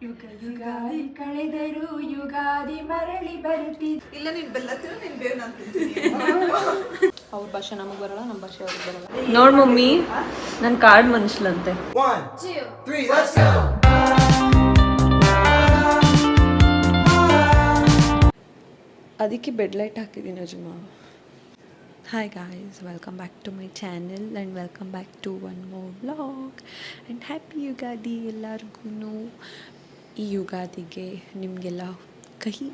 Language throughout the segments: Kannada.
ಯುಗ ಯುಗಾದಿ ಕಳೆದರೂ ಯುಗಾದಿ ಮರಳಿ ಬರುತ್ತಿದೆ. ಇಲ್ಲ ನೀನು ಬೆಲ್ಲ ತಿನ್ನು, ನೀನು ಬೇವು ನಾನು ತಿಂತೀನಿ. ಅವ್ರ ಭಾಷೆ ನಮಗೆ ಬರಲ್ಲ, ನಮ್ಮ ಭಾಷೆ ಅವ್ರಿಗೆ ಬರಲ್ಲ. ನೋಡ್ ಮಮ್ಮಿ, ನನ್ನ ಕಾರ್ಡ್ ಮನುಷ್ಯಲಂತೆ. ಅದಕ್ಕೆ ಬೆಡ್ ಲೈಟ್ ಹಾಕಿದ್ದೀನಿ ಅಜ್ಮ. Hi guys, welcome back to my channel and welcome back to one more vlog and happy Ugadi ಎಲ್ಲರಿಗೂ. ಈ ಯುಗಾದಿಗೆ ನಿಮಗೆಲ್ಲ ಕಹಿ.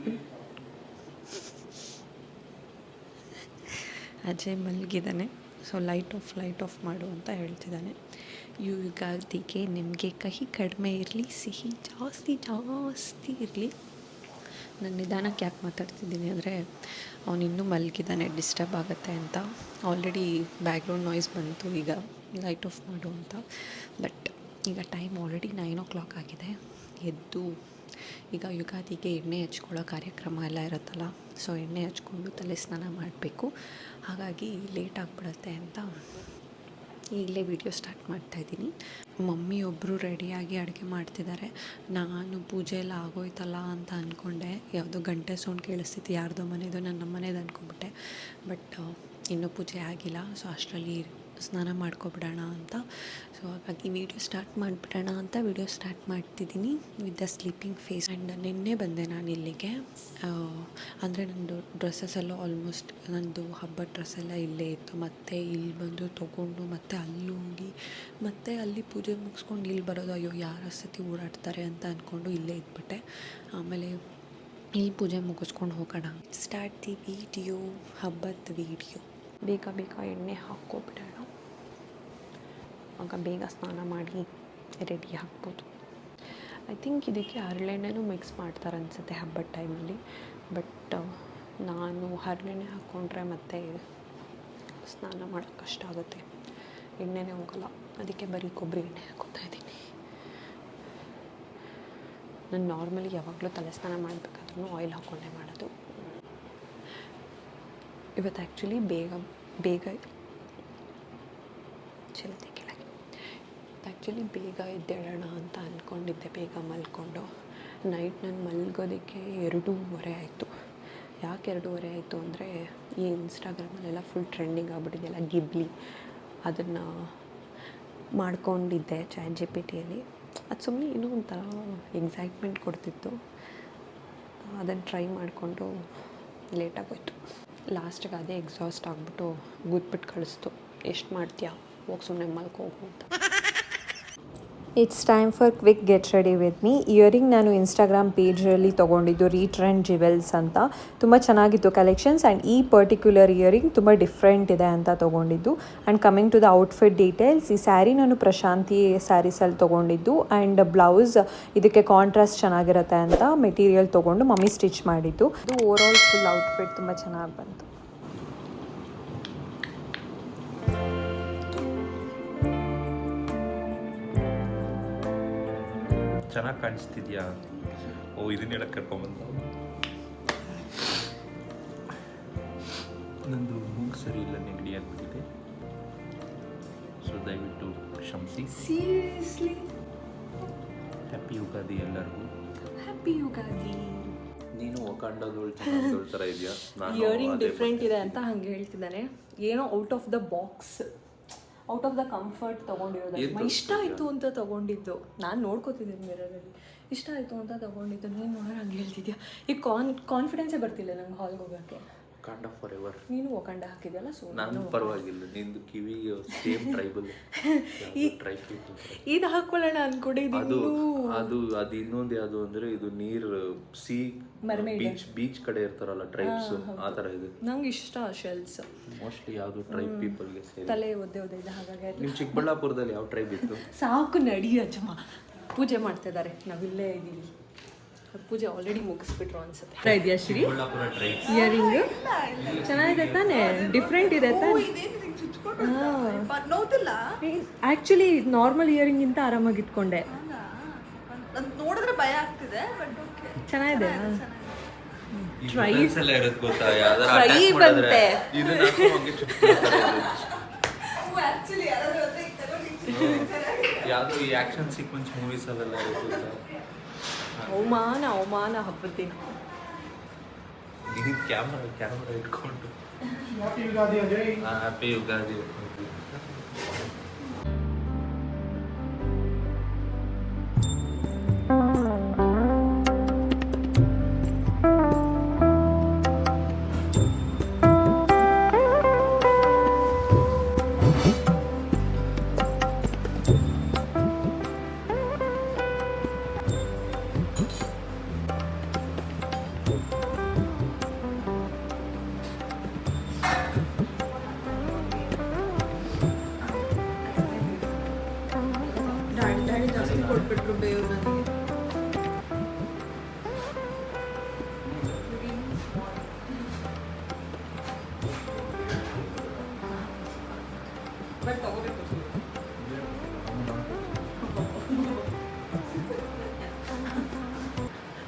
ಅಜಯ್ ಮಲಗಿದ್ದಾನೆ, ಸೊ ಲೈಟ್ ಆಫ್ ಮಾಡು ಅಂತ ಹೇಳ್ತಿದ್ದಾನೆ. ಯುಗಾದಿಗೆ ನಿಮಗೆ ಕಹಿ ಕಡಿಮೆ ಇರಲಿ, ಸಿಹಿ ಜಾಸ್ತಿ ಇರಲಿ. ನಾನು ನಿಧಾನಕ್ಕೆ ಯಾಕೆ ಮಾತಾಡ್ತಿದ್ದೀನಿ ಅಂದರೆ ಅವನು ಇನ್ನೂ ಮಲಗಿದ್ದಾನೆ, ಡಿಸ್ಟರ್ಬ್ ಆಗುತ್ತೆ ಅಂತ. ಆಲ್ರೆಡಿ ಬ್ಯಾಕ್ಗ್ರೌಂಡ್ ನಾಯ್ಸ್ ಬಂತು ಈಗ ಲೈಟ್ ಆಫ್ ಮಾಡು ಅಂತ. ಬಟ್ ಈಗ ಟೈಮ್ ಆಲ್ರೆಡಿ 9 o'clock ಆಗಿದೆ. ಎದ್ದು ಈಗ ಯುಗಾದಿಗೆ ಎಣ್ಣೆ ಹಚ್ಕೊಳ್ಳೋ ಕಾರ್ಯಕ್ರಮ ಎಲ್ಲ ಇರುತ್ತಲ್ಲ, ಸೊ ಎಣ್ಣೆ ಹಚ್ಕೊಂಡು ತಲೆ ಸ್ನಾನ ಮಾಡಬೇಕು. ಹಾಗಾಗಿ ಲೇಟ್ ಆಗಿಬಿಡುತ್ತೆ ಅಂತ ಈಗಲೇ ವಿಡಿಯೋ ಸ್ಟಾರ್ಟ್ ಮಾಡ್ತಾಯಿದ್ದೀನಿ. ಮಮ್ಮಿ ಒಬ್ಬರು ರೆಡಿಯಾಗಿ ಅಡುಗೆ ಮಾಡ್ತಿದ್ದಾರೆ. ನಾನು ಪೂಜೆ ಎಲ್ಲ ಆಗೋಯ್ತಲ್ಲ ಅಂತ ಅಂದ್ಕೊಂಡೆ. ಯಾವುದೋ ಗಂಟೆ ಸೌಂಡ್ ಕೇಳಿಸ್ತಿತ್ತು, ಯಾರ್ದೋ ಮನೆಯದು, ನನ್ನ ಮನೇದು ಅಂದ್ಕೊಂಬಿಟ್ಟೆ. ಬಟ್ ಇನ್ನೂ ಪೂಜೆ ಆಗಿಲ್ಲ. ಸೊ ಅಷ್ಟರಲ್ಲಿ ಸ್ನಾನ ಮಾಡ್ಕೊಬಿಡೋಣ ಅಂತ. ಸೊ ಹಾಗಾಗಿ ವಿಡಿಯೋ ಸ್ಟಾರ್ಟ್ ಮಾಡ್ತಿದ್ದೀನಿ with the sleeping face. And ನಿನ್ನೆ ಬಂದೆ ನಾನು ಇಲ್ಲಿಗೆ. ಅಂದರೆ ನಂದು ಡ್ರೆಸ್ಸಸ್ ಎಲ್ಲ ಆಲ್ಮೋಸ್ಟ್ ನಂದು ಹಬ್ಬದ ಡ್ರೆಸ್ ಎಲ್ಲ ಇಲ್ಲೇ ಇತ್ತು. ಮತ್ತು ಇಲ್ಲಿ ಬಂದು ತೊಗೊಂಡು ಮತ್ತೆ ಅಲ್ಲಿ ಹೋಗಿ ಮತ್ತೆ ಅಲ್ಲಿ ಪೂಜೆ ಮುಗಿಸ್ಕೊಂಡು ಇಲ್ಲಿ ಬರೋದು, ಅಯ್ಯೋ ಯಾರು ಸತಿ ಓಡಾಡ್ತಾರೆ ಅಂತ ಅಂದ್ಕೊಂಡು ಇಲ್ಲೇ ಇದ್ಬಿಟ್ಟೆ. ಆಮೇಲೆ ಇಲ್ಲಿ ಪೂಜೆ ಮುಗಿಸ್ಕೊಂಡು ಹೋಗೋಣ. ಸ್ಟಾರ್ಟ್ ದಿ ವಿಡಿಯೋ, ಹಬ್ಬದ ವಿಡಿಯೋ. ಬೇಗ ಎಣ್ಣೆ ಹಾಕ್ಕೊಬಿಡೋಣ, ಆಗ ಬೇಗ ಸ್ನಾನ ಮಾಡಿ ರೆಡಿ ಆಗ್ಬೋದು. ಐ ಥಿಂಕ್ ಇದಕ್ಕೆ ಹರಳೆಣ್ಣೆನೂ ಮಿಕ್ಸ್ ಮಾಡ್ತಾರೆ ಅನಿಸುತ್ತೆ ಹಬ್ಬದ ಟೈಮಲ್ಲಿ. ಬಟ್ ನಾನು ಹರಳೆಣ್ಣೆ ಹಾಕ್ಕೊಂಡ್ರೆ ಮತ್ತೆ ಸ್ನಾನ ಮಾಡೋಕ್ಕೆ ಕಷ್ಟ ಆಗುತ್ತೆ, ಎಣ್ಣೆನೇ ಹೋಗಲ್ಲ. ಅದಕ್ಕೆ ಬರೀ ಕೊಬ್ಬರಿ ಎಣ್ಣೆ ಹಾಕ್ಕೊತಾ ಇದ್ದೀನಿ. ನಾನು ನಾರ್ಮಲಿ ಯಾವಾಗಲೂ ತಲೆ ಸ್ನಾನ ಮಾಡಬೇಕಾದ್ರೂ ಆಯಿಲ್ ಹಾಕ್ಕೊಂಡೇ ಮಾಡೋದು. ಇವತ್ತು ಆ್ಯಕ್ಚುಲಿ ಬೇಗ ಚಲತೆ ಕೆಳಗೆ ಬೇಗ ಎದ್ದೇಳೋಣ ಅಂತ ಅಂದ್ಕೊಂಡಿದ್ದೆ. ಬೇಗ ಮಲ್ಕೊಂಡು ನೈಟ್ ನಾನು ಮಲ್ಗೋದಕ್ಕೆ 2:30 ಆಯಿತು. ಯಾಕೆ 2:30 ಆಯಿತು ಅಂದರೆ ಈ ಇನ್ಸ್ಟಾಗ್ರಾಮಲ್ಲೆಲ್ಲ ಫುಲ್ ಟ್ರೆಂಡಿಂಗ್ ಆಗಿಬಿಟ್ಟಿದೆಯಲ್ಲ ಗಿಬ್ಲಿ, ಅದನ್ನು ಮಾಡ್ಕೊಂಡಿದ್ದೆ ChatGPTಯಲ್ಲಿ. ಅದು ಸುಮ್ಮನೆ ಇನ್ನೂ ಒಂಥರ ಎಕ್ಸೈಟ್ಮೆಂಟ್ ಕೊಡ್ತಿತ್ತು. ಅದನ್ನು ಟ್ರೈ ಮಾಡಿಕೊಂಡು ಲೇಟಾಗೋಯ್ತು. ಲಾಸ್ಟಿಗೆ ಅದೇ ಎಕ್ಸಾಸ್ಟ್ ಆಗಿಬಿಟ್ಟು ಗುದ್ಬಿಟ್ಟು ಕಳಿಸ್ತು. ಎಷ್ಟು ಮಾಡ್ತೀಯಾ, ಹೋಗಿ ಸುಮ್ಮನೆ ಮಲ್ಕೋಗು ಅಂತ. It's time for quick get ready with me. Earring ನಾನು ಇನ್ಸ್ಟಾಗ್ರಾಮ್ ಪೇಜಲ್ಲಿ ತೊಗೊಂಡಿದ್ದು ರೀಟ್ರೆಂಡ್ ಜ್ಯುವೆಲ್ಸ್ ಅಂತ. ತುಂಬ ಚೆನ್ನಾಗಿತ್ತು ಕಲೆಕ್ಷನ್ಸ್. ಆ್ಯಂಡ್ ಈ ಪರ್ಟಿಕ್ಯುಲರ್ ಇಯರಿಂಗ್ ತುಂಬ ಡಿಫ್ರೆಂಟ್ ಇದೆ ಅಂತ ತೊಗೊಂಡಿದ್ದು. And coming to the outfit details, ಈ ಸ್ಯಾರಿ ನಾನು ಪ್ರಶಾಂತಿ ಸ್ಯಾರೀಸಲ್ಲಿ ತೊಗೊಂಡಿದ್ದು. ಆ್ಯಂಡ್ ಬ್ಲೌಸ್ ಇದಕ್ಕೆ ಕಾಂಟ್ರಾಸ್ಟ್ ಚೆನ್ನಾಗಿರುತ್ತೆ ಅಂತ ಮೆಟೀರಿಯಲ್ ತೊಗೊಂಡು ಮಮ್ಮಿ ಸ್ಟಿಚ್ ಮಾಡಿದ್ದು. ಇದು ಓವರಾಲ್ ಫುಲ್ ಔಟ್ಫಿಟ್ ತುಂಬ ಚೆನ್ನಾಗಿ ಬಂತು. ಚೆನ್ನಾಗಿ ಕಾಣಿಸ್ತಿದ್ಯಾ? ಇದನ್ನ ಹೇಳಕ್ಕೆ ಕರ್ಕೊಂಬಂದ. ನಂದು ಮೂಗು ಸರಿ ಇಲ್ಲ, ನೆಗಡಿ ಆಗ್ಬಿಟ್ಟಿದೆ. ಸೊ ದಯವಿಟ್ಟು ಕ್ಷಮಿಸಿ. ಸೀರಿಯಸ್ಲಿ ಹ್ಯಾಪಿ ಯುಗಾದಿ ಎಲ್ಲರಿಗೂ. ಹ್ಯಾಪಿ ಯುಗಾದಿ. ನೀನು ಒಕಾಂಡೋದೋಳು ಚೆನ್ನಾಗಿ ಥರ ಇದೆಯಾ? ಇಯರಿಂಗ್ ಡಿಫ್ರೆಂಟ್ ಇದೆ ಅಂತ ಹಂಗೆ ಹೇಳ್ತಿದ್ದಾನೆ. ಏನೋ ಔಟ್ ಆಫ್ ದ ಕಂಫರ್ಟ್ ತೊಗೊಂಡಿರೋದು. ಇಷ್ಟ ಆಯಿತು ಅಂತ ತೊಗೊಂಡಿದ್ದು. ನಾನು ನೋಡ್ಕೋತಿದ್ದೀನಿ ಮಿರರಲ್ಲಿ, ಇಷ್ಟ ಆಯಿತು ಅಂತ ತೊಗೊಂಡಿದ್ದು. ನೀನು ನೋಡೋಣ ಹಂಗೆ ಹೇಳ್ತಿದ್ಯಾ. ಈಗ ಕಾನ್ಫಿಡೆನ್ಸೇ ಬರ್ತಿಲ್ಲ ನಂಗೆ ಹಾಲ್ಗೆ ಹೋಗೋಕ್ಕೆ. ಕಾಂಡ ಫಾರ್ ಎವರ್. ನೀನು ಒಕಾಂಡ ಹಾಕಿದ್ಯಲ್ಲ, ಸೊ ನಾನು ಪರವಾಗಿಲ್ಲ. ನಿಂದು ಕಿವಿಗೆ ಸೇಮ್ ಟ್ರೈಬಲ್ ಟ್ರೈಬ್ ಪೀಪಲ್ ಇದು ಹಾಕ್ಕೊಳ್ಳೋಣ ಅಂದ್ಕೊಂಡಿದ್ದೀನಿ. ಅದು ಇನ್ನೊಂದು ಯಾವುದು ಅಂದರೆ ಇದು ನೀರು ಸಿ ಬೀಚ್ ಕಡೆ ಇರ್ತಾರಲ್ಲ ಟ್ರೈಬ್ಸ್, ಆ ಥರ ಇದೆ. ನಂಗೆ ಇಷ್ಟ ಶೆಲ್ಸ್. ಮೋಸ್ಟ್ಲಿ ಯಾವುದು ಟ್ರೈಬ್ ಪೀಪಲ್ಗೆ ಸೇರಿ. ತಲೆ ಒದ್ದೆ ಇದೆ, ಹಾಗಾಗಿ. ನಿಮ್ಮ ಚಿಕ್ಕಬಳ್ಳಾಪುರದಲ್ಲಿ ಯಾವ ಟ್ರೈಬ್ ಇತ್ತು? ಸಾಕು ನಡಿ ಅಜ್ಜಮ್ಮ, ಪೂಜೆ ಮಾಡ್ತಿದ್ದಾರೆ, ನಾವಿಲ್ಲೇ ಇದ್ದೀವಿ. ಪೂಜೆ ಆಲ್ರೆಡಿ ಮುಗಿಸ್ಬಿಟ್ರು ಅನ್ಸುತ್ತೆ. ಇದೆಯಾ ಶ್ರೀ ಇಯರಿಂಗ್? ಚೆನ್ನಾಗಿದೆ ತಾನೇ, ಡಿಫ್ರೆಂಟ್ ಇದೆ ತಾನೇ. ಆ್ಯಕ್ಚುಲಿ ನಾರ್ಮಲ್ ಇಯರಿಂಗಿಂತ ಆರಾಮಾಗಿ ಇಟ್ಕೊಂಡೆ. ನೋಡಿದ್ರೆ ಭಯ ಆಗ್ತಿದೆ, ಚೆನ್ನಾಗಿದೆ. ಟ್ರೈ ಬಂತೆ. ಯಾವುದು ಈ ಆಕ್ಷನ್ ಸೀಕ್ವೆನ್ಸ್ ಮೂವೀಸ್ ಅವೆಲ್ಲ ಇರುತ್ತೆ. ಅವಮಾನ ಹಬ್ಬದ ದಿನ. ನೀನು ಕ್ಯಾಮ್ರಾ ಇಟ್ಕೊಂಡು happy Ugadi Ajay. Happy Ugadi. Daddy ಜಾಸ್ತಿ ಕೊಟ್ಬಿಟ್ರು ಬೇವು ನನಗೆ. ಬಟ್ ತಗೋಬೇಕು.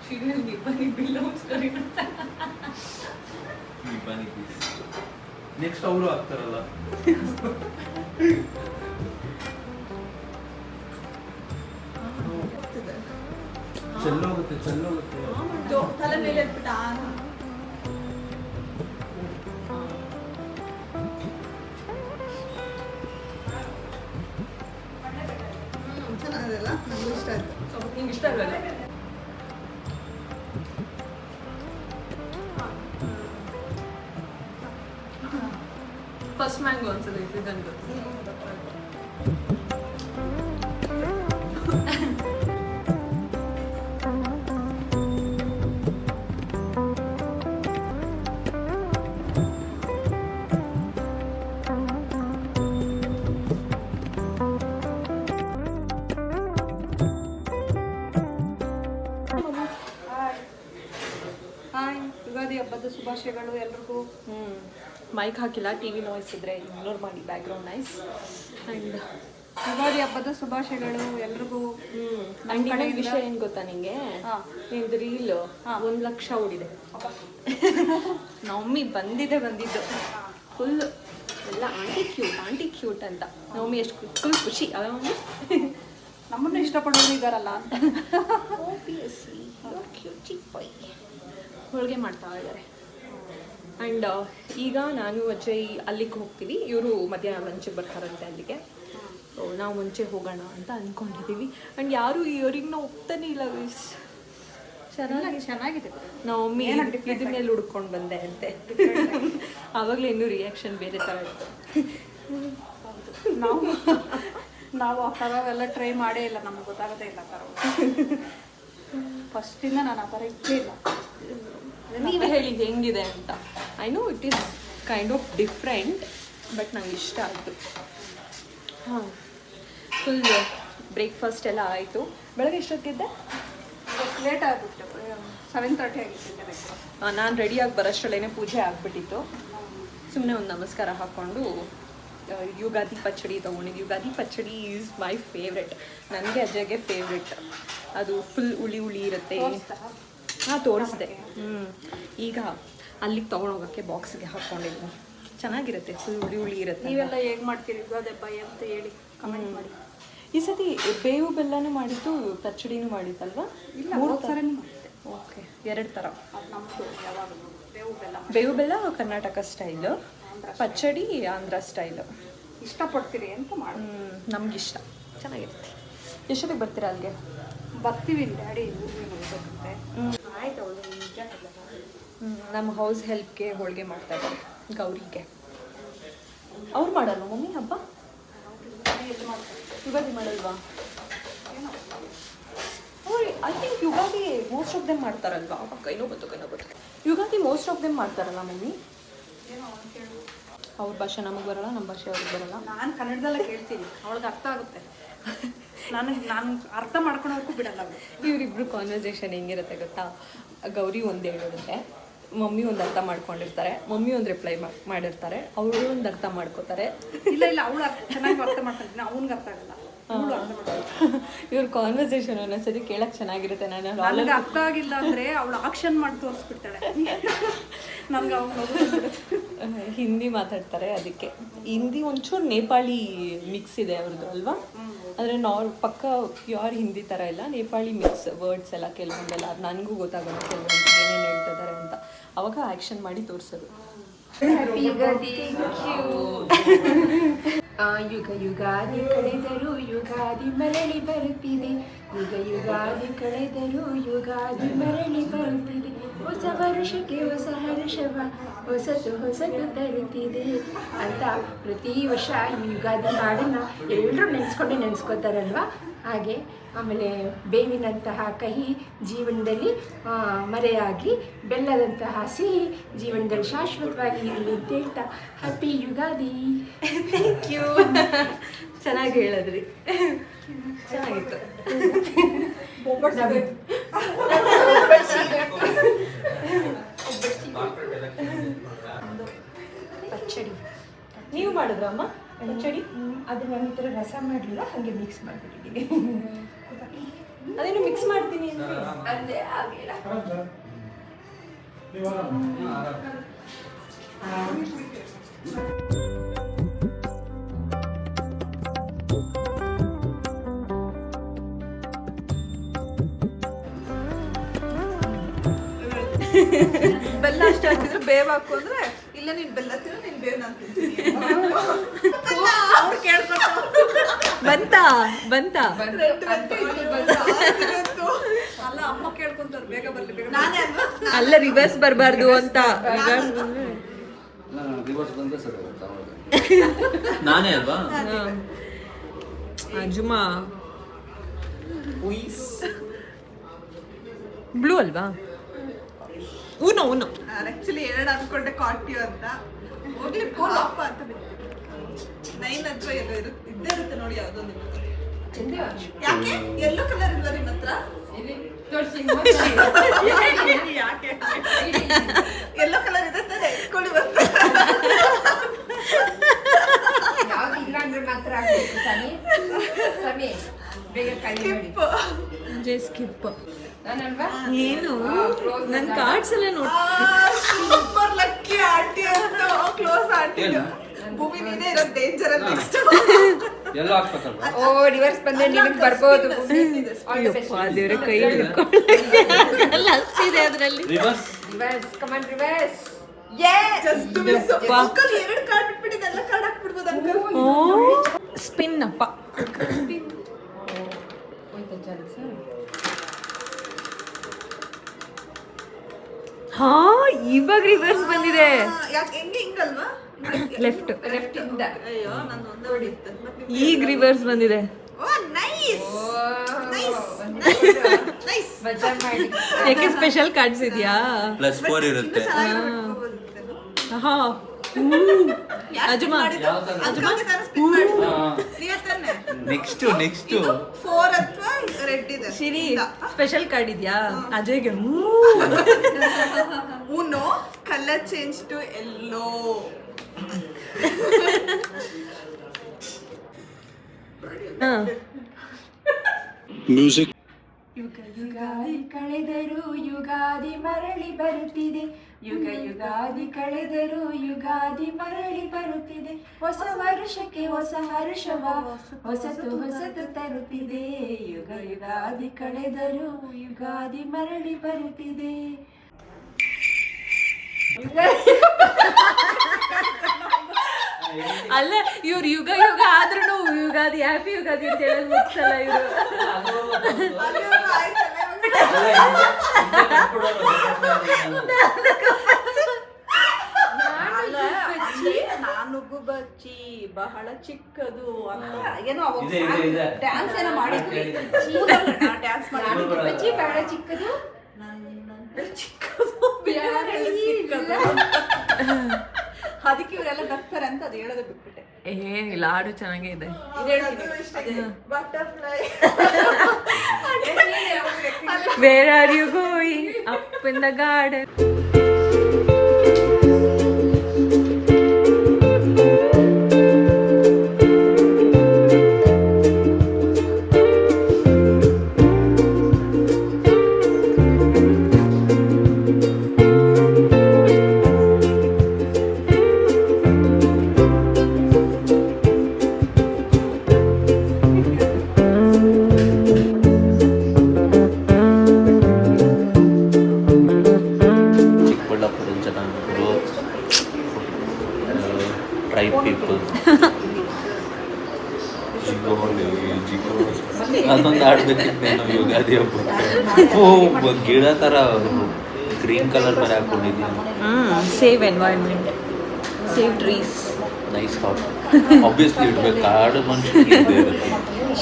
ಸೀರಿಯಲ್ ನಿಬ್ಬನಿ ಬಿಲೋಂಗ್ಸ್ ಕರಿ ನೆಕ್ಸ್ಟ್ ಅವರು ಆಗ್ತಾರಲ್ಲ. ಚೆಲ್ಲೋಗುತ್ತೆ ತಲೆ ಮೇಲೆ ಇಟ್ಬಿಟ್ಟ. ಚೆನ್ನಾಗಿದೆಲ್ಲ, ನನಗೂ ಇಷ್ಟ ಆಯ್ತು. ನಿಂಗೆ ಇಷ್ಟ ಆಗಲ್ಲ? ಫಸ್ಟ್ ಮ್ಯಾಂಗೋ ಅನ್ಸುತ್ತೆ ಇದೊಂದು. ಹಾಯ್, ಯುಗಾದಿ ಹಬ್ಬದ ಶುಭಾಶಯಗಳು ಎಲ್ರಿಗೂ. ಮೈಕ್ ಹಾಕಿಲ್ಲ, ಟಿ ವಿ ನಾಯ್ಸ್ ಇದ್ರೆ ಇಗ್ನೋರ್ ಮಾಡಿ, ಬ್ಯಾಕ್ಗ್ರೌಂಡ್ ನಾಯ್ಸ್. ಆ್ಯಂಡ್ ಯುಗಾದಿ ಹಬ್ಬದ ಶುಭಾಶಯಗಳು ಎಲ್ರಿಗೂ. ಅಂಡ್ ಇನ್ನೊಂದು ವಿಷಯ ಏನು ಗೊತ್ತಾ ನಿಂಗೆ? ನಿಂದು ರೀಲ್ 1 ಲಕ್ಷ ಓಡಿದೆ. ನಮ್ಮಿ ಬಂದಿದ್ದು ಫುಲ್ ಎಲ್ಲ ಆಂಟಿ ಕ್ಯೂಟ್ ಅಂತ. ನಮ್ಮಿ ಎಷ್ಟು ಫುಲ್ ಖುಷಿ. ನಮ್ಮನ್ನು ಇಷ್ಟಪಡೋರು ಇದ್ದಾರಲ್ಲ ಅಂತ. ಹೋಳಿಗೆ ಮಾಡ್ತಾ ಇದ್ದಾರೆ. ಆ್ಯಂಡ್ ಈಗ ನಾನು ಅಜಯ್ ಅಲ್ಲಿಗೆ ಹೋಗ್ತೀವಿ. ಇವರು ಮಧ್ಯಾಹ್ನ ಲಂಚಿಗೆ ಬರ್ತಾರಂತೆ ಅಲ್ಲಿಗೆ. ನಾವು ಮುಂಚೆ ಹೋಗೋಣ ಅಂತ ಅಂದ್ಕೊಂಡಿದ್ದೀವಿ. ಆ್ಯಂಡ್ ಯಾರು ಇವ್ರಿಗೆ ಹೋಗ್ತಾನೆ ಇಲ್ಲ. ಚೆನ್ನಾಗಿದೆ. ನಾವು ಮಮ್ಮಿ ಇದ್ರ ಮೇಲೆ ಹುಡ್ಕೊಂಡು ಬಂದೆ ಅಂತೆ. ಆವಾಗಲೇ ಇನ್ನೂ ರಿಯಾಕ್ಷನ್ ಬೇರೆ ಥರ ಇತ್ತು. ನಾವು ಆ ಥರವೆಲ್ಲ ಟ್ರೈ ಮಾಡೇ ಇಲ್ಲ, ನಮ್ಗೆ ಗೊತ್ತಾಗೋದೇ ಇಲ್ಲ ಆ ಥರ. ಫಸ್ಟಿಂದ ನಾನು ಆ ಥರ ಇಟ್ಟೇ ಇಲ್ಲ. ನೀವೇ ಹೇಳಿ ಹೆಂಗಿದೆ ಅಂತ. I know it is kind of different, but ನಂಗೆ ಇಷ್ಟ ಆಯಿತು. ಹಾಂ, ಫುಲ್ ಬ್ರೇಕ್ಫಾಸ್ಟ್ ಎಲ್ಲ ಆಯಿತು. ಬೆಳಗ್ಗೆ ಎಷ್ಟೊತ್ತಿದ್ದೆ? ಲೇಟ್ ಆಗಿಬಿಟ್ಟು 7:30 ಆಗಿತ್ತು. ನಾನು ರೆಡಿಯಾಗಿ ಬರೋಷ್ಟರಲ್ಲೇ ಪೂಜೆ ಆಗಿಬಿಟ್ಟಿತ್ತು. ಸುಮ್ಮನೆ ಒಂದು ನಮಸ್ಕಾರ ಹಾಕ್ಕೊಂಡು ಯುಗಾದಿ ಪಚ್ಚಡಿ ತೊಗೊಂಡಿದ್ದು. Ugadi pachadi is my favourite. ನನಗೆ ಅಜಯ್ಗೆ ಫೇವ್ರೆಟ್. ಅದು ಫುಲ್ ಹುಳಿ ಇರುತ್ತೆ. ಹಾಂ, ತೋರಿಸ್ದೆ. ಈಗ ಅಲ್ಲಿಗೆ ತೊಗೊಂಡೋಗೋಕ್ಕೆ ಬಾಕ್ಸ್ಗೆ ಹಾಕ್ಕೊಂಡಿದ್ದೀನಿ. ಚೆನ್ನಾಗಿರುತ್ತೆ, ಫುಲ್ ಹುಳಿ ಇರುತ್ತೆ. ನೀವೆಲ್ಲ ಹೇಗೆ ಮಾಡ್ತೀರಿ ಯುಗಾದಿ ಹಬ್ಬ ಅಂತ ಹೇಳಿ ಕಮೆಂಟ್ ಮಾಡಿ. ಈ ಸತಿ ಬೇವು ಬೆಲ್ಲನೂ ಮಾಡಿದ್ದು, ಪಚ್ಚಡಿನೂ ಮಾಡಿದ್ದಲ್ವಾ? ಇಲ್ಲ, 3 ಥರನೂ ಮಾಡಿದ್ದೆ. ಓಕೆ, 2 ಥರ. ಅದು ನಮ್ಮದು ಯಾವಾಗಲೂ ಬೇವು ಬೆಲ್ಲ ಕರ್ನಾಟಕ ಸ್ಟೈಲು, ಪಚ್ಚಡಿ ಆಂಧ್ರ ಸ್ಟೈಲು. ಇಷ್ಟಪಡ್ತೀರಿ ಅಂತ ಮಾಡಿ. ನಮಗಿಷ್ಟ, ಚೆನ್ನಾಗಿರುತ್ತೆ. ಎಷ್ಟೊತ್ತಿಗೆ ಬರ್ತೀರಾ ಅಲ್ಲಿಗೆ? ಬರ್ತೀವಿ, ಡ್ಯಾಡಿ ಊರಿಗೆ ಹೋಗ್ಬೇಕಂತೆ. ಆಯ್ತು, ಅವಳು ನಿಜ. ನಮ್ಮ ಹೌಸ್ ಹೆಲ್ಪ್ಗೆ ಹೋಳಿಗೆ ಮಾಡ್ತಾ ಇದ್ದಾರೆ ಗೌರಿಗೆ. ಅವ್ರು ಮಾಡಲ್ವ ಮಮ್ಮಿ ಹಬ್ಬ? ಯುಗಾದಿ ಮಾಡಲ್ವಾ? I think Ugadi most of them ಮಾಡ್ತಾರಲ್ವಾ? ಕೈನೋ ಗೊತ್ತು. ಯುಗಾದಿ ಮೋಸ್ಟ್ ಆಫ್ ದೆಮ್ ಮಾಡ್ತಾರಲ್ಲ ಮಮ್ಮಿ? ಅವ್ರ ಭಾಷೆ ನಮಗೆ ಬರಲ್ಲ, ನಮ್ಮ ಭಾಷೆ ಅವ್ರಿಗೆ ಬರಲ್ಲ. ನಾನು ಕನ್ನಡದಲ್ಲೇ ಕೇಳ್ತೀನಿ, ಅವಳಿಗೆ ಅರ್ಥ ಆಗುತ್ತೆ. ನಾನು ಅರ್ಥ ಮಾಡ್ಕೊಳೋಕ್ಕೂ ಬಿಡಲ್ಲ. ಇವರಿಬ್ರು ಕಾನ್ವರ್ಸೇಷನ್ ಹೆಂಗಿರುತ್ತೆ ಗೊತ್ತಾ? ಗೌರಿ ಒಂದು ಹೇಳಿರುತ್ತೆ, ಮಮ್ಮಿ ಒಂದು ಅರ್ಥ ಮಾಡ್ಕೊಂಡಿರ್ತಾರೆ, ಮಮ್ಮಿ ಒಂದು ರಿಪ್ಲೈ ಮಾಡಿರ್ತಾರೆ, ಅವರು ಒಂದು ಅರ್ಥ ಮಾಡ್ಕೋತಾರೆ. ಇಲ್ಲ ಅವಳು ಚೆನ್ನಾಗಿ ಅರ್ಥ ಮಾಡ್ತೀನಿ, ಅವ್ನಿಗೆ ಅರ್ಥ ಆಗಲ್ಲ. ಇವ್ರ ಕಾನ್ವರ್ಸೇಷನ್ ಒಂದೊಂದ್ಸತಿ ಕೇಳಕ್ಕೆ ಚೆನ್ನಾಗಿರುತ್ತೆ. ನನಗೆ ಅರ್ಥ ಆಗಿಲ್ಲ ಅಂದರೆ ಅವಳು ಆಕ್ಷನ್ ಮಾಡಿ ತೋರಿಸ್ಬಿಡ್ತಾಳೆ. ನಮ್ಗೆ ಅವ್ನು ಹಿಂದಿ ಮಾತಾಡ್ತಾರೆ, ಅದಕ್ಕೆ ಹಿಂದಿ ಒಂಚೂರು ನೇಪಾಳಿ ಮಿಕ್ಸ್ ಇದೆ ಅವ್ರದ್ದು ಅಲ್ವಾ? ಆದರೆ ಪಕ್ಕ ಪ್ಯೂರ್ ಹಿಂದಿ ಥರ ಇಲ್ಲ, ನೇಪಾಳಿ ಮಿಕ್ಸ್ ವರ್ಡ್ಸ್ ಎಲ್ಲ ಕೆಲವೊಂದೆಲ್ಲ ನನಗೂ ಗೊತ್ತಾಗಲ್ಲ ಕೆಲವೊಂದು ಏನೇನು ಹೇಳ್ತಿದ್ದಾರೆ ಅಂತ. ಅವಾಗ ಆ್ಯಕ್ಷನ್ ಮಾಡಿ ತೋರಿಸೋದು. ಯುಗ ಯುಗಾದಿ ಕಳೆದರೂ ಯುಗಾದಿ ಮರಳಿ ಬರುತ್ತಿದೆ, ಯುಗ ಯುಗಾದಿ ಕಳೆದರೂ ಯುಗಾದಿ ಮರಳಿ ಬರುತ್ತಿದೆ, ಹೊಸ ವರುಷಕ್ಕೆ ಹೊಸ ಹರ್ಷವ ಹೊಸತು ತರುತ್ತಿದೆ ಅಂತ ಪ್ರತಿ ವರ್ಷ ಈ ಯುಗಾದಿ ಹಾಡನ್ನು ಎಲ್ಲರೂ ನೆನೆಸ್ಕೋತಾರಲ್ವ. ಹಾಗೆ ಆಮೇಲೆ ಬೇವಿನಂತಹ ಕಹಿ ಜೀವನದಲ್ಲಿ ಮರೆಯಾಗಿ, ಬೆಲ್ಲದಂತಹ ಸಿಹಿ ಜೀವನದಲ್ಲಿ ಶಾಶ್ವತವಾಗಿ ಇರಲಿ ಅಂತ ಹೇಳ್ತಾ ಹ್ಯಾಪಿ ಯುಗಾದಿ. Thank you. ಚೆನ್ನಾಗಿ ಹೇಳಿದ್ರಿ, ಚೆನ್ನಾಗಿತ್ತು. ಪಚ್ಚಡಿ ನೀವು ಮಾಡಿದ್ರಮ್ಮ ಪಚ್ಚಡಿ? ಅದು ನಾನು ಈ ಥರ ರಸ ಮಾಡಲಿಲ್ಲ, ಹಾಗೆ ಮಿಕ್ಸ್ ಮಾಡಿಬಿಟ್ಟಿದ್ದೀನಿ. ಅದೇನು ಮಿಕ್ಸ್ ಮಾಡ್ತೀನಿ ಅಂದ್ರೆ ಅದೇ ಆಗಿಲ್ಲ. ಬೆಲ್ಲ ಅಷ್ಟು ಹಾಕಿದ್ರೆ ಬೇವ್ ಹಾಕು ಅಂದ್ರೆ ಇಲ್ಲ ನೀನ್ ಬೆಲ್ಲ ತಿನ್ನು ನೀನ್ ಬೇವ್ ನಾನು ತಿಂತೀನಿ. ಅವ್ರು ಕೇಳ್ಕೊತಾರೆ ಬಂತಾ ಅಲ್ಲ ಅಮ್ಮ ಕೇಳ್ಕೊಂತಾರೆ ಬೇಗ ಬರ್ಲಿ ಬೇಗ. ನಾನೇ ಅಲ್ವಾ? ಅಲ್ಲ ರಿವರ್ಸ್ ಬರಬಾರ್ದು ಅಂತ. ನಾನೇ ಅಲ್ವಾ? ಅಜುಮಾ ಬ್ಲೂ ಅಲ್ವಾ? ಊನೋ ನಾನು ಆಕ್ಚುಲಿ ಎರಡು ಅನ್ಕೊಂಡೆ ಕಾಟ್ಯೂ ಅಂತ, ಹೋಗ್ಲಿ ಪಾಪ ಅಂತ ಬಿಟ್ಟು 9 ಅಥವಾ ಎಲ್ಲೋ ಇದ್ದೇ ಇರುತ್ತೆ ನೋಡಿ ಯಾವ್ದೊಂದು. ಯಾಕೆ ಎಲ್ಲೋ ಕಲರ್ ಇಲ್ವಾ ನಿಮ್ಮ ಹತ್ರ? ಯಾಕೆ ಎಲ್ಲೋ ಕಲರ್ ಇದೆ ತಾನೆ, ಇಟ್ಕೊಳ್ಳಿ ಬರ್ತಾರೆ. ಯಾವ್ದು ಇಲ್ಲ ಅಂದ್ರೆ ಮಾತ್ರ ಸಮಯ ಬೇಗ ಕಡಿಮೆ ಮಾಡಿ. ಸ್ಕಿಪ್ ನಾನಲ್ವಾ ಏನು ನನ್ನ ಕಾರ್ಡ್ಸ್ ಎಲ್ಲ ನೋಡಿ. ಸೂಪರ್ ಲಕ್ಕಿ ಆಂಟಿ ಅಂತ ಕ್ಲೋಸ್ ಆಂಟಿ. ಭೂಮಿ ನೀನೇ ಇರೋ ಡೇಂಜರ್ ಅಲ್ಲಿ ನೆಕ್ಸ್ಟ್. ಎಲ್ಲ ಹಾಕ್ಬೇಕಲ್ವಾ? ಓ ರಿವರ್ಸ್ ಬಂದ್ರೆ ನಿಮಗೆ ಬರ್ಬೋದು. ದೇವ್ರ ಕೈ ಹಿಡ್ಕೊಂಡು ಅಷ್ಟಿದೆ ಅದರಲ್ಲಿ. ರಿವರ್ಸ್ ರಿವರ್ಸ್ ಕಮಾನ್ ರಿವರ್ಸ್. Just miss. ಅಂಕಲ್ ಎರಡು ಕಾರ್ಡ್ ಬಿಟ್ಬಿಟ್ಟಿದೆ, ಎಲ್ಲ ಕಾರ್ಡ್ ಹಾಕ್ಬಿಡ್ಬೋದು ಅಂಕಲ್. ಸ್ಪಿನ್ ಅಪ್ಪ. ಹಾ ಇವಾಗ ರಿವರ್ಸ್ ಬಂದಿದೆ. ಯಾಕೆ ಹೆಂಗೆ ಹಿಂಗಲ್ವಾ? ಲೆಫ್ಟ್ ಲೆಫ್ಟ್ ಇಂದ. ಅಯ್ಯೋ ನಾನು ಒಂದೇ ಹೊಡಿಯುತ್ತೆ. ಈಗ ರಿವರ್ಸ್ ಬಂದಿದೆ. ಓ ನೈಸ್ ನೈಸ್. ಮಜಾ ಮಾಡಿ. ಯಾಕೆ ಸ್ಪೆಷಲ್ ಕಾರ್ಡ್ಸ್ ಇದೆಯಾ? +4 ಇರುತ್ತೆ. ಹಾ ಅಜುಮಾ ನೆಕ್ಸ್ಟ್ 4 ಅಥವಾ ರೆಡ್ ಇದೆ. ಶಿರಿ ಸ್ಪೆಷಲ್ ಕಾರ್ಡ್ ಇದೆಯಾ ಅಜಯ್ಗೆ? Uno colour change to yellow. Music. ಯುಗ ಯುಗಾದಿ ಕಳೆದರೂ ಯುಗಾದಿ ಮರಳಿ ಬರುತ್ತಿದೆ, ಯುಗ ಯುಗಾದಿ ಕಳೆದರೂ ಯುಗಾದಿ ಮರಳಿ ಬರುತ್ತಿದೆ, ಹೊಸ ವರುಷಕ್ಕೆ ಹೊಸ ಹರ್ಷವ ಹೊಸತು ತರುತ್ತಿದೆ, ಯುಗ ಯುಗಾದಿ ಕಳೆದರೂ ಯುಗಾದಿ ಮರಳಿ ಬರುತ್ತಿದೆ. ಅಲ್ಲ ಇವ್ರು ಯುಗ ಯುಗ ಆದ್ರೂ ಯುಗಾದಿ ಹ್ಯಾಪಿ ಯುಗಾದಿ ಅಂತ ಹೇಳೋದು ಮುಗಿಸಲ್ಲ ಇವರು. ನಾನು ಗುಬ್ಬಚ್ಚಿ ಬಹಳ ಚಿಕ್ಕದು ಅಂತ ಏನೋ ಡ್ಯಾನ್ಸ್ ಏನೋ ಮಾಡಿದ್ವಿ. ಡ್ಯಾನ್ಸ್ ಬಚ್ಚಿ ಬಹಳ ಚಿಕ್ಕದು, ಚಿಕ್ಕದು ಬೇರೆ ಚಿಕ್ಕದು. ಅದಕ್ಕೆ ಇವರೆಲ್ಲ ನಗ್ತಾರೆ ಅಂತ ಅದು ಹೇಳೋದು ಬಿಟ್ಬಿಟ್ಟೆ. ಏನಿಲ್ಲ, ಹಾಡು ಚೆನ್ನಾಗೇ ಇದೆ. Butterfly. Where are you going? Up in the garden. Ugadi ಹಬ್ಬ ಗಿಡ ಥರ ಗ್ರೀನ್ ಕಲರ್ ಬರ ಹಾಕೊಂಡಿದ್ದೀನಿ. Save environment, save trees. Nice thought. Obviously ಇಡ್ಬೇಕು, ಕಾಡು ಮನುಷ್ಯನಿಗೆ ಇದ್ದೇ ಇರುತ್ತೆ.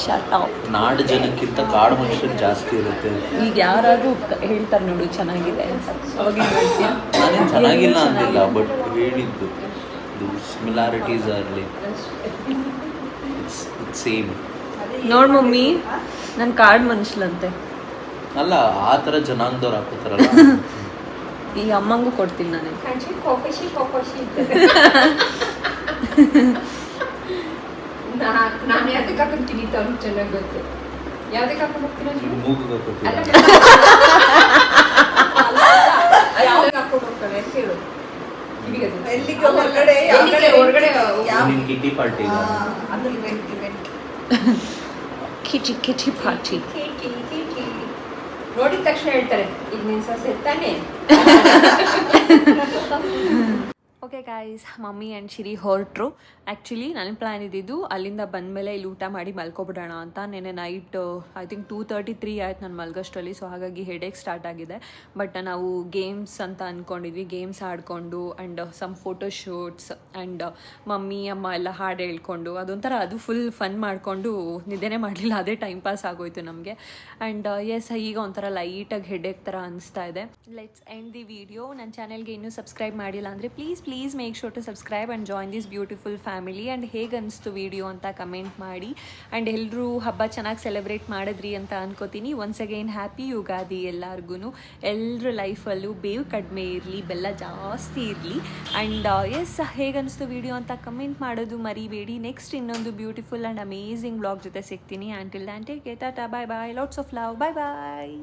Shut up. ನಾಡು ಜನಕ್ಕಿಂತ ಕಾಡು ಮನುಷ್ಯನಿಗೆ ಜಾಸ್ತಿ ಇರುತ್ತೆ. ಈಗ ಯಾರಾದ್ರೂ ಹೇಳ್ತಾರೆ ನೋಡು ಚೆನ್ನಾಗಿದೆ ಅಂತ, ಅವಾಗ ಏನ್ ಹೇಳ್ತೀಯ? ನಾನೇನು ಚೆನ್ನಾಗಿಲ್ಲ ಅಂತಿಲ್ಲ, ಬಟ್ ಹೇಳಿದ್ದು ಸಿಮಿಲಾರಿಟೀಸ್ ಆಗಲಿ ಇಟ್ಸ್ ಸೇಮ್. ನೋಡ್ ಮಮ್ಮಿ, ನಾನು ಕಾಡು ಮನುಷ್ಯಲಂತೆ. ಅಲ್ಲ, ಆ ಥರ ಜನಾಂಗದವ್ರು ಹಾಕೋತಾರಲ್ಲ. ಈ ಅಮ್ಮಂಗೂ ಕೊಡ್ತೀನಿ ನಾನು. ಕಂಚಿ ಕೋಕೋಶಿ ನಾನು ಯಾವ್ದಕ್ಕೆ ಹಾಕೊಂತೀನಿ ಅಂತ ಅವ್ನಿಗೆ ಚೆನ್ನಾಗಿ ಗೊತ್ತು. ಯಾವ್ದಕ್ಕೆ ಹಾಕೊಂಡು ಹೋಗ್ತೀನಿ ಅಂದ್ರೆ ಮೂಗಿಗೆ ಹಾಕೋತೀರ. ಯಾವ್ದಕ್ಕೆ ಹಾಕೊಂಡು ಹೋಗ್ತಾನೆ ಅಂತ ಹೇಳು. ಎಲ್ಲಿಗೆ ಹೊರಗಡೆ ಯಾವ ಕಡೆ ಹೊರಗಡೆ ನಿನ್ ಕಿಟಿ ಪಾರ್ಟಿ ಅದು ಇವೆಂಟ್ ಕಿಟಿ ಪಾರ್ಟಿ. ನೋಡಿದ ತಕ್ಷಣ ಹೇಳ್ತಾರೆ ಈಗ ನಿನ್ ಸೊಸೆ ತಾನೆ. Okay guys, mummy and Shiri ಹೊರಟ್ರು. ಆ್ಯಕ್ಚುಲಿ ನನ್ನ ಪ್ಲ್ಯಾನ್ ಇದ್ದಿದ್ದು ಅಲ್ಲಿಂದ ಬಂದಮೇಲೆ ಇಲ್ಲಿ ಊಟ ಮಾಡಿ ಮಲ್ಕೊಬಿಡೋಣ ಅಂತ. ನೆನ್ನೆ ನೈಟ್ ಐ ಥಿಂಕ್ 2:33 ಆಯ್ತು ನಾನು ಮಲ್ಗೋಷ್ಟರಲ್ಲಿ. ಸೊ ಹಾಗಾಗಿ ಹೆಡೇಕ್ ಸ್ಟಾರ್ಟ್ ಆಗಿದೆ. ಬಟ್ ನಾವು ಗೇಮ್ಸ್ ಅಂತ ಅಂದ್ಕೊಂಡಿದ್ವಿ, ಗೇಮ್ಸ್ ಆಡಿಕೊಂಡು and some photo shoots and mummy ಅಮ್ಮ ಎಲ್ಲ ಹಾಡು ಹೇಳ್ಕೊಂಡು ಅದೊಂಥರ ಅದು ಫುಲ್ ಫನ್ ಮಾಡಿಕೊಂಡು ನಿದ್ದೆನೇ ಮಾಡಲಿಲ್ಲ. ಅದೇ ಟೈಮ್ ಪಾಸ್ ಆಗೋಯ್ತು ನಮಗೆ. ಆ್ಯಂಡ್ ಎಸ್, ಈಗ ಒಂಥರ ಲೈಟಾಗಿ ಹೆಡೇಕ್ ಥರ ಅನಿಸ್ತಾ ಇದೆ. Let's end the video. ನನ್ನ ಚಾನೆಲ್ಗೆ ಇನ್ನೂ ಸಬ್ಸ್ಕ್ರೈಬ್ ಮಾಡಿಲ್ಲ ಅಂದರೆ please make sure to subscribe and join this beautiful family. And ಹೇಗೆ ಅನಿಸ್ತು ವಿಡಿಯೋ ಅಂತ ಕಮೆಂಟ್ ಮಾಡಿ. ಆ್ಯಂಡ್ ಎಲ್ಲರೂ ಹಬ್ಬ ಚೆನ್ನಾಗಿ ಸೆಲೆಬ್ರೇಟ್ ಮಾಡಿದ್ರಿ ಅಂತ ಅನ್ಕೋತೀನಿ. ಒನ್ಸ್ ಅಗೈನ್ ಹ್ಯಾಪಿ ಯುಗಾದಿ ಎಲ್ಲರಿಗೂ. ಎಲ್ಲರ ಲೈಫಲ್ಲೂ ಬೇವು ಕಡಿಮೆ ಇರಲಿ, ಬೆಲ್ಲ ಜಾಸ್ತಿ ಇರಲಿ. ಆ್ಯಂಡ್ ಎಸ್, ಹೇಗೆ ಅನಿಸ್ತು ವಿಡಿಯೋ ಅಂತ ಕಮೆಂಟ್ ಮಾಡೋದು ಮರಿಬೇಡಿ. ನೆಕ್ಸ್ಟ್ ಇನ್ನೊಂದು ಬ್ಯೂಟಿಫುಲ್ ಆ್ಯಂಡ್ ಅಮೇಝಿಂಗ್ ಬ್ಲಾಗ್ ಜೊತೆ ಸಿಗ್ತೀನಿ. Until then take care, tata, bye bye, lots of love, bye bye.